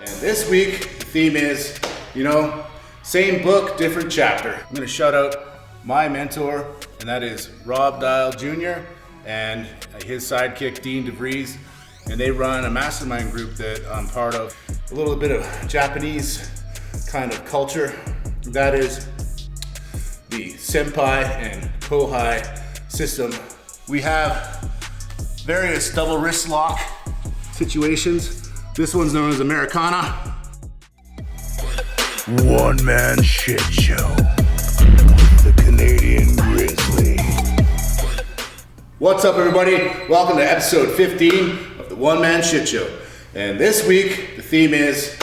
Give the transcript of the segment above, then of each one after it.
And this week, the theme is, same book, different chapter. I'm gonna shout out my mentor, and that is 𝐒.𝐒 𝐄𝐩𝐢𝐬𝐨𝐝 and his sidekick, 𝐿.𝐷. And they run a mastermind group that I'm part of. A little bit of Japanese kind of culture. That is the SENPAI and KOHAI system. We have various double wrist lock situations. This one's known as Americana. One man shit show with the Canadian Grizzly. What's up, everybody? Welcome to episode 15 of the One Man Shit Show. And this week, the theme is,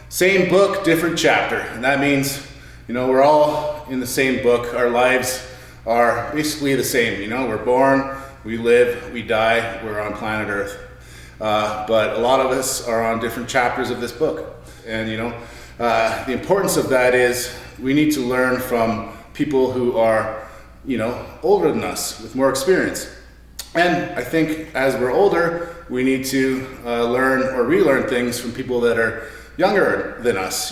same book, different chapter. And that means, we're all in the same book. Our lives are basically the same. We're born, we live, we die, we're on planet Earth. But a lot of us are on different chapters of this book. And, the importance of that is we need to learn from people who are older than us with more experience. And I think as we're older, we need to learn or relearn things from people that are younger than us.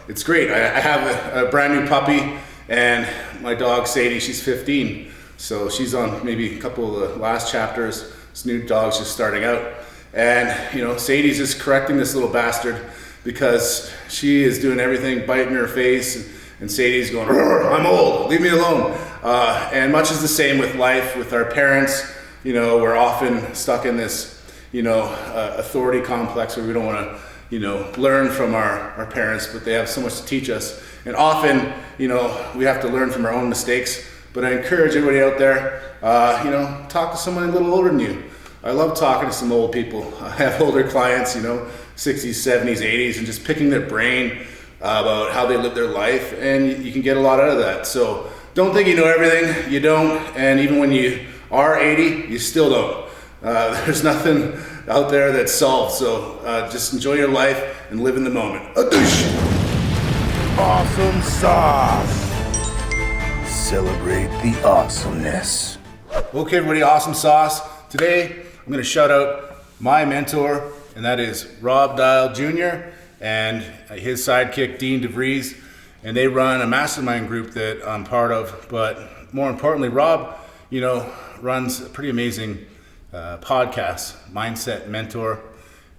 It's great. I have a brand new puppy, and my dog Sadie, she's 15. So she's on maybe a couple of the last chapters. This new dog's just starting out. And Sadie's just correcting this little bastard because she is doing everything, biting her face, and Sadie's going, "I'm old, leave me alone." And much is the same with life, with our parents. We're often stuck in this, authority complex where we don't want to, learn from our parents, but they have so much to teach us. And often, we have to learn from our own mistakes. But I encourage everybody out there, talk to someone a little older than you. I love talking to some old people. I have older clients, 60s, 70s, 80s, and just picking their brain about how they live their life, and you can get a lot out of that. So don't think you know everything. You don't, and even when you are 80, you still don't. There's nothing out there that's solved, so just enjoy your life and live in the moment. Awesome sauce. Celebrate the awesomeness. Okay, everybody, awesome sauce. Today, I'm gonna shout out my mentor, and that is 𝐒.𝐒 𝐄𝐩𝐢𝐬𝐴 and his sidekick, 𝐿.𝐷. And they run a mastermind group that I'm part of. But more importantly, Rob, runs a pretty amazing podcast, Mindset Mentor.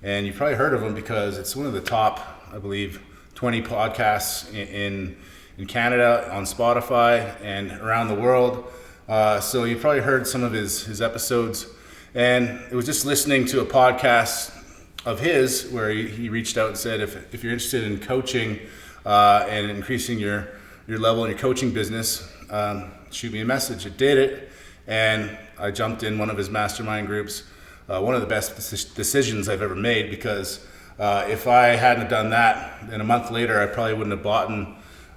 And you've probably heard of him because it's one of the top, I believe, 20 podcasts in Canada, on Spotify, and around the world. So you probably heard some of his episodes. And it was just listening to a podcast of his where he reached out and said, if you're interested in coaching and increasing your level in your coaching business, shoot me a message. It did it, and I jumped in one of his mastermind groups. One of the best decisions I've ever made, because if I hadn't done that, then a month later I probably wouldn't have bought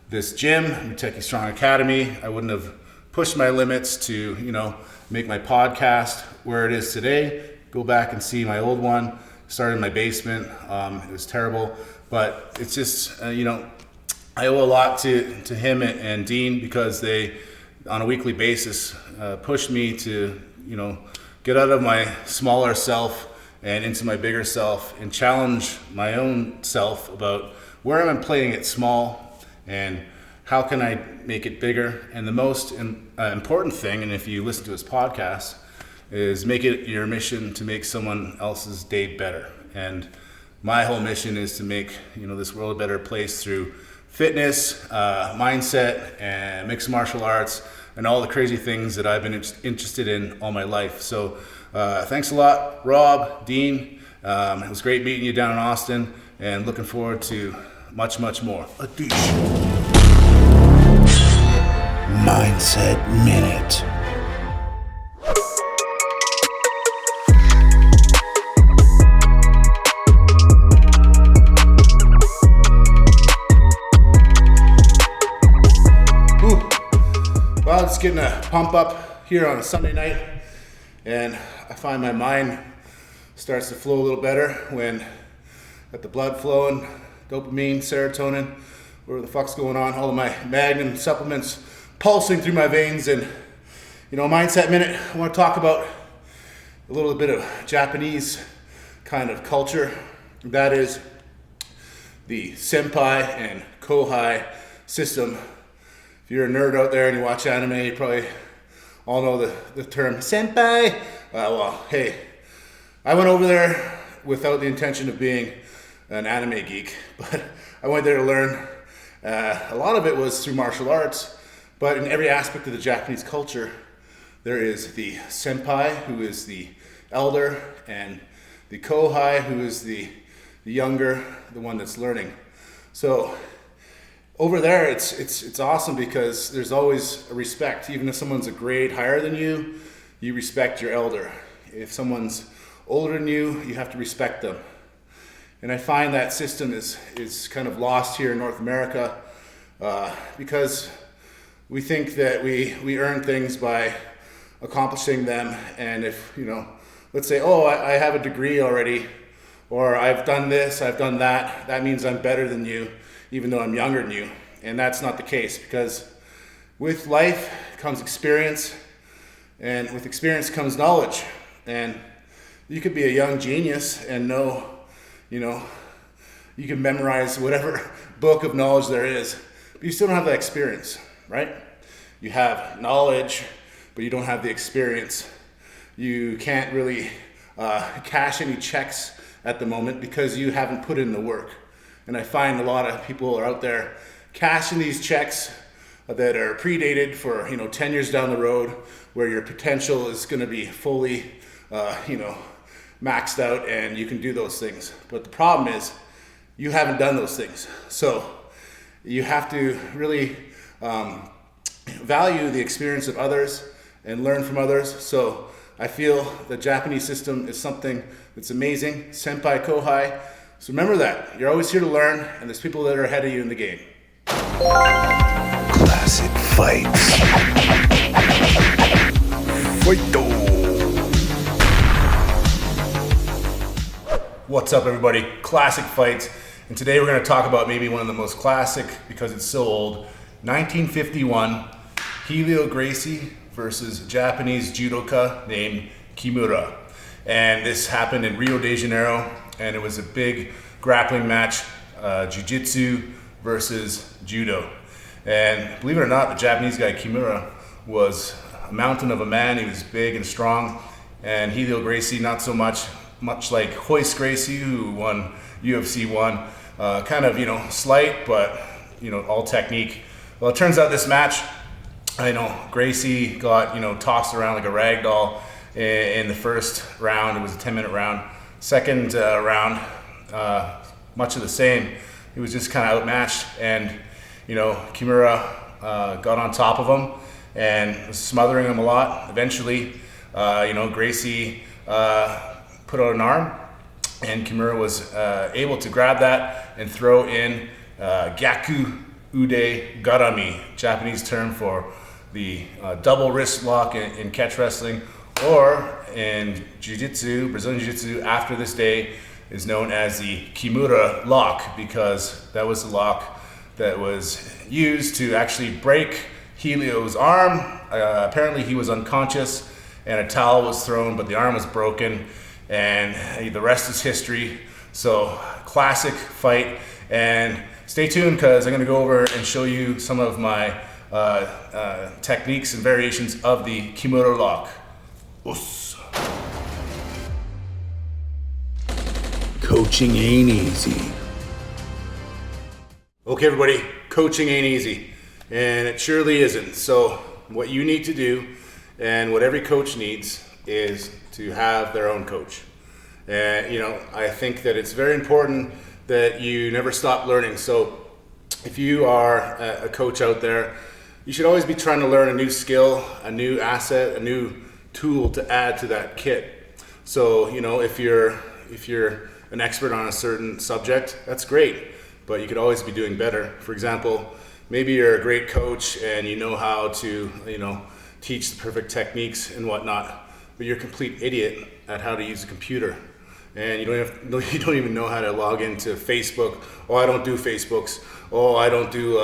this gym, Kentucky Strong Academy. I wouldn't have pushed my limits to make my podcast where it is today. Go back and see my old one. Started in my basement. It was terrible, but it's just I owe a lot to him and Dean, because they, on a weekly basis, pushed me to get out of my smaller self and into my bigger self, and challenge my own self about where am I playing it small and how can I make it bigger. And the most important thing, and if you listen to his podcast, is make it your mission to make someone else's day better. And my whole mission is to make this world a better place through fitness, mindset, and mixed martial arts, and all the crazy things that I've been interested in all my life. So thanks a lot, Rob, Dean. It was great meeting you down in Austin, and looking forward to much, much more. Mindset Minute. Well, it's getting a pump up here on a Sunday night, and I find my mind starts to flow a little better when got the blood flowing, dopamine, serotonin, whatever the fuck's going on, all of my Magnum supplements pulsing through my veins. And Mindset Minute, I want to talk about a little bit of Japanese kind of culture. That is the SENPAI and KOHAI system. If you're a nerd out there and you watch anime, you probably all know the term SENPAI. Well, hey, I went over there without the intention of being an anime geek, but I went there to learn. A lot of it was through martial arts, but in every aspect of the Japanese culture, there is the SENPAI, who is the elder, and the KOHAI, who is the younger, the one that's learning. So over there, it's awesome because there's always a respect. Even if someone's a grade higher than you, you respect your elder. If someone's older than you, you have to respect them. And I find that system is kind of lost here in North America because we think that we earn things by accomplishing them. And if, let's say, oh, I have a degree already, or I've done this, I've done that, that means I'm better than you, even though I'm younger than you. And that's not the case, because with life comes experience, and with experience comes knowledge. And you could be a young genius and know, you can memorize whatever book of knowledge there is, but you still don't have that experience, right? You have knowledge, but you don't have the experience. You can't really cash any checks at the moment because you haven't put in the work. And I find a lot of people are out there cashing these checks that are predated for 10 years down the road, where your potential is going to be fully maxed out and you can do those things. But the problem is you haven't done those things. So you have to really value the experience of others and learn from others. So I feel the Japanese system is something that's amazing. SENPAI, KOHAI. So remember that. You're always here to learn, and there's people that are ahead of you in the game. Classic fights. Fight-o. What's up, everybody? Classic fights. And today we're going to talk about maybe one of the most classic, because it's so old, 1951, Gracie versus Japanese judoka named Kimura. And this happened in Rio de Janeiro, and it was a big grappling match, jiu-jitsu versus judo. And believe it or not, the Japanese guy Kimura was a mountain of a man. He was big and strong, and Gracie not so much like 𝐻.𝐒 Gracie, who won UFC 1, kind of slight, but all technique. Well, it turns out this match, Gracie got tossed around like a rag doll in the first round. It was a 10-minute round. Second round, much of the same. He was just kind of outmatched, and Kimura got on top of him and was smothering him a lot. Eventually, Gracie put out an arm, and Kimura was able to grab that and throw in gyaku ude garami, Japanese term for the double wrist lock in catch wrestling, or in jiu-jitsu, Brazilian jiu-jitsu, after this day is known as the Kimura lock, because that was the lock that was used to actually break Helio's arm. Apparently he was unconscious and a towel was thrown, but the arm was broken, and the rest is history. So classic fight, and stay tuned because I'm going to go over and show you some of my techniques and variations of the Kimura lock. Us. Coaching ain't easy. Okay, everybody, coaching ain't easy, and it surely isn't. So what you need to do, and what every coach needs, is to have their own coach. And I think that it's very important that you never stop learning. So if you are a coach out there, you should always be trying to learn a new skill, a new asset, a new tool to add to that kit. So if you're an expert on a certain subject, that's great, but you could always be doing better. For example, maybe you're a great coach and you know how to teach the perfect techniques and whatnot, but you're a complete idiot at how to use a computer, and you don't even know how to log into Facebook. Oh, I don't do Facebooks. Oh, I don't do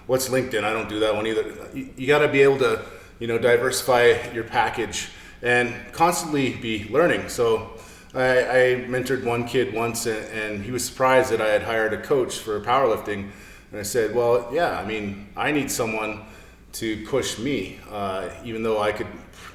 what's LinkedIn? I don't do that one either. You got to be able to diversify your package and constantly be learning. So I mentored one kid once, and he was surprised that I had hired a coach for powerlifting. And I said, well, yeah, I mean, I need someone to push me, even though I could,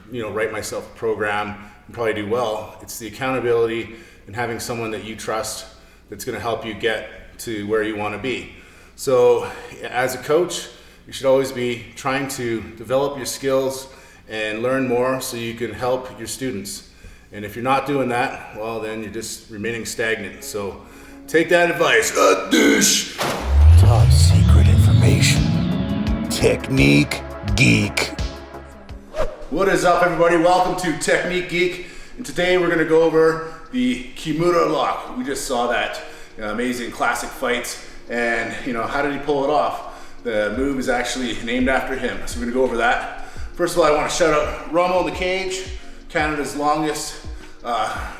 write myself a program and probably do well. It's the accountability and having someone that you trust that's going to help you get to where you want to be. So as a coach, you should always be trying to develop your skills and learn more so you can help your students. And if you're not doing that, well, then you're just remaining stagnant. So take that advice. Douche. Top secret information. Technique Geek. What is up, everybody? Welcome to Technique Geek. And today we're going to go over the Kimura lock. We just saw that amazing classic fight. And, how did he pull it off? The move is actually named after him. So we're going to go over that. First of all, I want to shout out 𝐎.𝐒 in the Cage, Canada's longest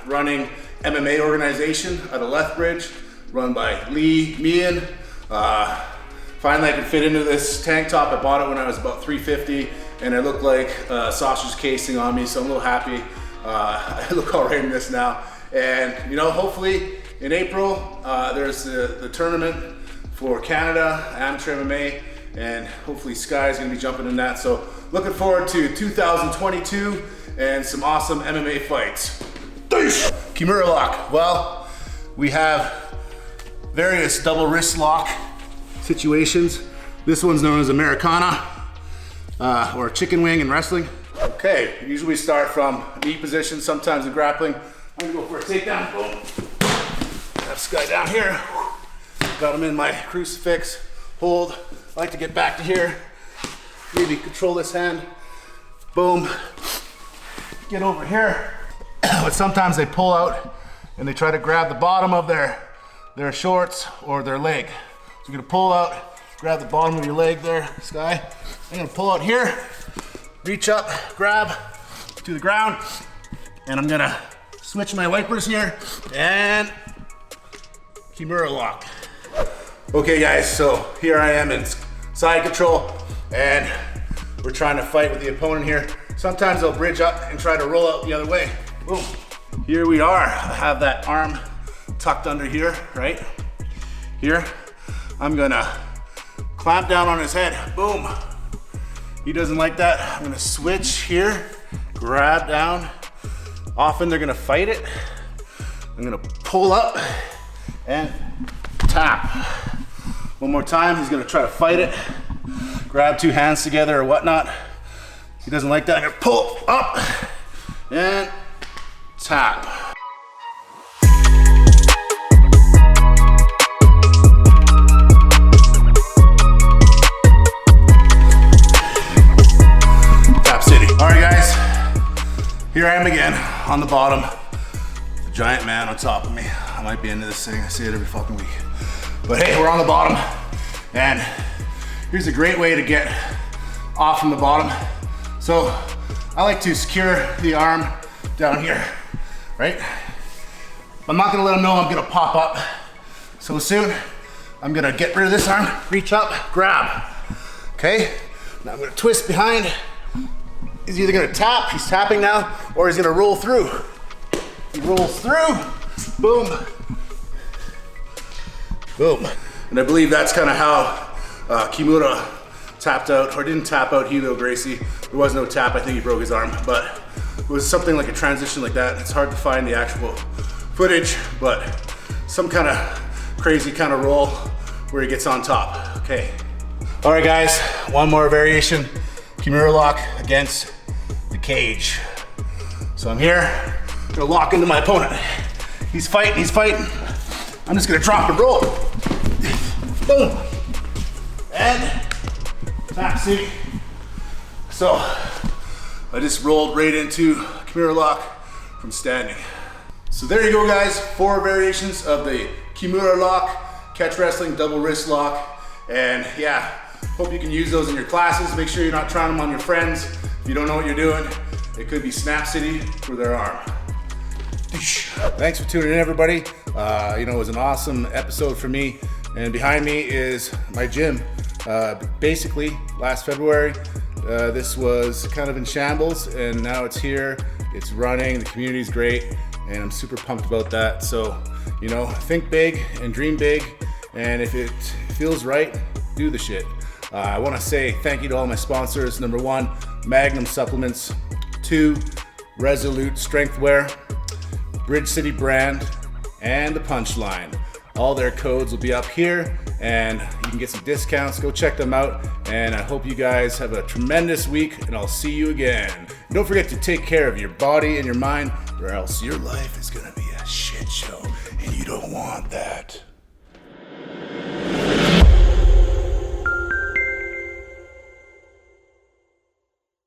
running MMA organization out of Lethbridge, run by Lee Meehan. Finally, I could fit into this tank top. I bought it when I was about 350, and it looked like sausage casing on me, so I'm a little happy. I look all right in this now. And, hopefully in April, there's the tournament for Canada, amateur MMA, and hopefully Sky's gonna be jumping in that. So looking forward to 2022 and some awesome MMA fights. Kimura lock. Well, we have various double wrist lock situations. This one's known as Americana or chicken wing in wrestling. Okay, usually we start from knee position, sometimes in grappling. I'm gonna go for a takedown. Boom. Have this guy down here. Got him in my crucifix. Hold. I like to get back to here. Maybe control this hand. Boom. Get over here. But sometimes they pull out and they try to grab the bottom of their shorts or their leg. So you're gonna pull out, grab the bottom of your leg there, Sky. I'm gonna pull out here, reach up, grab to the ground, and I'm gonna switch my wipers here and Kimura lock. Okay guys, so here I am in side control and we're trying to fight with the opponent here. Sometimes they'll bridge up and try to roll out the other way. Boom. Here we are. I have that arm tucked under here, right? Here. I'm gonna clamp down on his head. Boom. He doesn't like that. I'm gonna switch here, grab down. Often they're gonna fight it. I'm gonna pull up and tap. One more time, he's gonna try to fight it. Grab two hands together or whatnot. He doesn't like that. I'm gonna pull up and tap. Tap City. All right, guys. Here I am again on the bottom. The giant man on top of me. I might be into this thing. I see it every fucking week. But hey, we're on the bottom. And here's a great way to get off from the bottom. So I like to secure the arm down here, right? I'm not gonna let him know I'm gonna pop up. So soon, I'm gonna get rid of this arm, reach up, grab. Okay? Now I'm gonna twist behind. He's either gonna tap, he's tapping now, or he's gonna roll through. He rolls through, boom, boom. And I believe that's kind of how Kimura tapped out, or didn't tap out Hilo Gracie. There was no tap, I think he broke his arm, but it was something like a transition like that. It's hard to find the actual footage, but some kind of crazy kind of roll where he gets on top. Okay. All right, guys, one more variation. Kimura lock against the cage. So I'm here, gonna lock into my opponent. He's fighting, he's fighting. I'm just gonna drop and roll. Boom. And tap, see? So I just rolled right into Kimura lock from standing. So there you go, guys. 4 variations of the Kimura lock, catch wrestling, double wrist lock. And yeah, hope you can use those in your classes. Make sure you're not trying them on your friends. If you don't know what you're doing, it could be Snap City for their arm. Thanks for tuning in, everybody. It was an awesome episode for me. And behind me is my gym. Basically, last February, this was kind of in shambles, and now it's here. It's running. The community's great, and I'm super pumped about that. So, you know, think big and dream big, and if it feels right, do the shit. I want to say thank you to all my sponsors. Number 1, Magnum Supplements. 2, Resolute Strengthwear, Bridge City Brand, and The Punchline. All their codes will be up here, and you can get some discounts. Go check them out, and I hope you guys have a tremendous week, and I'll see you again. Don't forget to take care of your body and your mind, or else your life is gonna be a shit show, and you don't want that.